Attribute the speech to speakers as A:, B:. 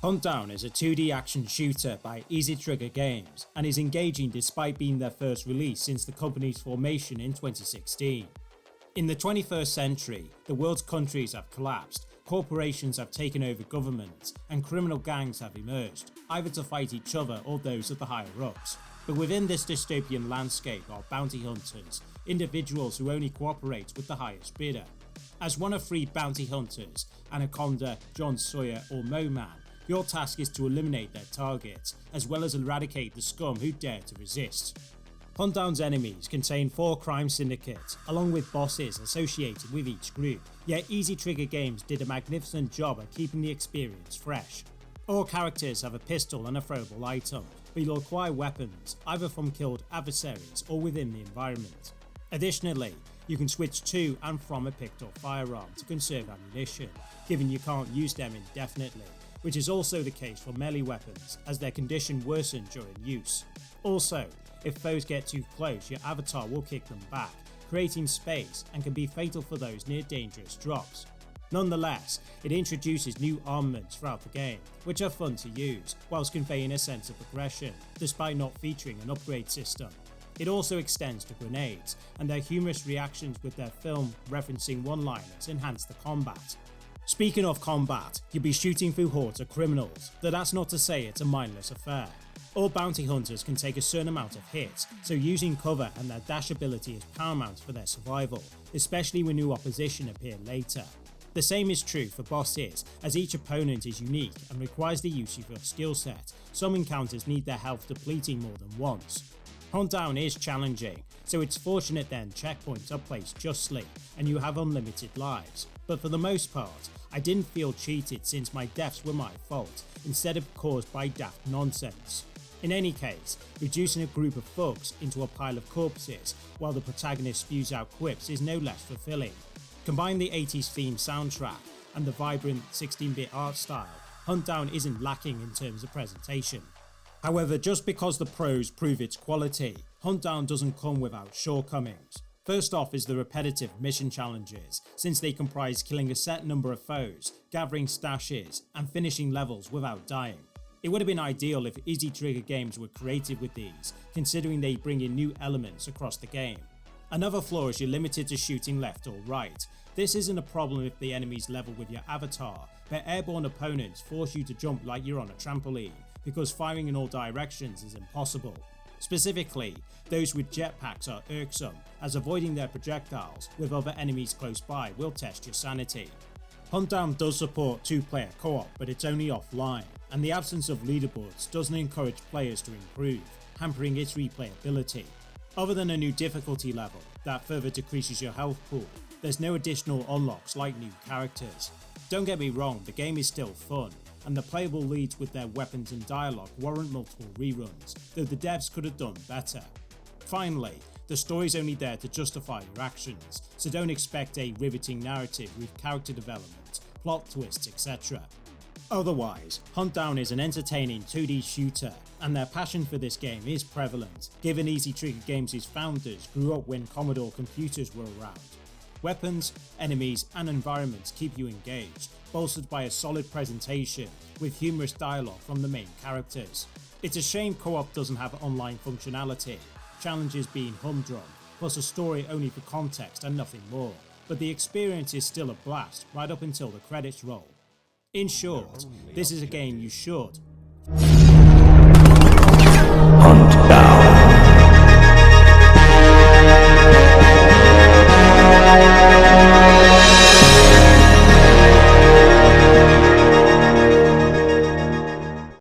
A: Huntdown is a 2D action shooter by Easy Trigger Games and is engaging despite being their first release since the company's formation in 2016. In the 21st century, the world's countries have collapsed, corporations have taken over governments, and criminal gangs have emerged, either to fight each other or those of the higher ups. But within this dystopian landscape are bounty hunters, individuals who only cooperate with the highest bidder. As one of 3 bounty hunters, Anaconda, John Sawyer or Mo-Man, your task is to eliminate their targets, as well as eradicate the scum who dare to resist. Huntdown's enemies contain 4 crime syndicates, along with bosses associated with each group, yet Easy Trigger Games did a magnificent job at keeping the experience fresh. All characters have a pistol and a throwable item, but you'll acquire weapons either from killed adversaries or within the environment. Additionally, you can switch to and from a picked up firearm to conserve ammunition, given you can't use them indefinitely, which is also the case for melee weapons as their condition worsens during use. Also, if foes get too close, your avatar will kick them back, creating space and can be fatal for those near dangerous drops. Nonetheless, it introduces new armaments throughout the game, which are fun to use, whilst conveying a sense of progression, despite not featuring an upgrade system. It also extends to grenades, and their humorous reactions with their film referencing one-liners enhance the combat. Speaking of combat, you'll be shooting through hordes of criminals, though that's not to say it's a mindless affair. All bounty hunters can take a certain amount of hits, so using cover and their dash ability is paramount for their survival, especially when new opposition appear later. The same is true for bosses, as each opponent is unique and requires the use of your skill set. Some encounters need their health depleting more than once. Huntdown is challenging, so it's fortunate then checkpoints are placed justly and you have unlimited lives, but for the most part, I didn't feel cheated since my deaths were my fault, instead of caused by daft nonsense. In any case, reducing a group of thugs into a pile of corpses while the protagonist spews out quips is no less fulfilling. Combine the 80s themed soundtrack and the vibrant 16-bit art style, Huntdown isn't lacking in terms of presentation. However, just because the pros prove its quality, Huntdown doesn't come without shortcomings. First off is the repetitive mission challenges, since they comprise killing a set number of foes, gathering stashes, and finishing levels without dying. It would have been ideal if Easy Trigger Games were creative with these, considering they bring in new elements across the game. Another flaw is you're limited to shooting left or right. This isn't a problem if the enemies level with your avatar, but airborne opponents force you to jump like you're on a trampoline, because firing in all directions is impossible. Specifically, those with jetpacks are irksome, as avoiding their projectiles with other enemies close by will test your sanity. Huntdown does support 2-player co-op, but it's only offline, and the absence of leaderboards doesn't encourage players to improve, hampering its replayability. Other than a new difficulty level that further decreases your health pool, there's no additional unlocks like new characters. Don't get me wrong, the game is still fun, and the playable leads with their weapons and dialogue warrant multiple reruns, though the devs could have done better. Finally, the story's only there to justify your actions, so don't expect a riveting narrative with character development, plot twists, etc. Otherwise, Huntdown is an entertaining 2D shooter, and their passion for this game is prevalent, given Easy Trigger Games' founders grew up when Commodore computers were around. Weapons, enemies, and environments keep you engaged, bolstered by a solid presentation with humorous dialogue from the main characters. It's a shame co-op doesn't have online functionality, challenges being humdrum, plus a story only for context and nothing more, but the experience is still a blast right up until the credits roll. In short, this is a game you should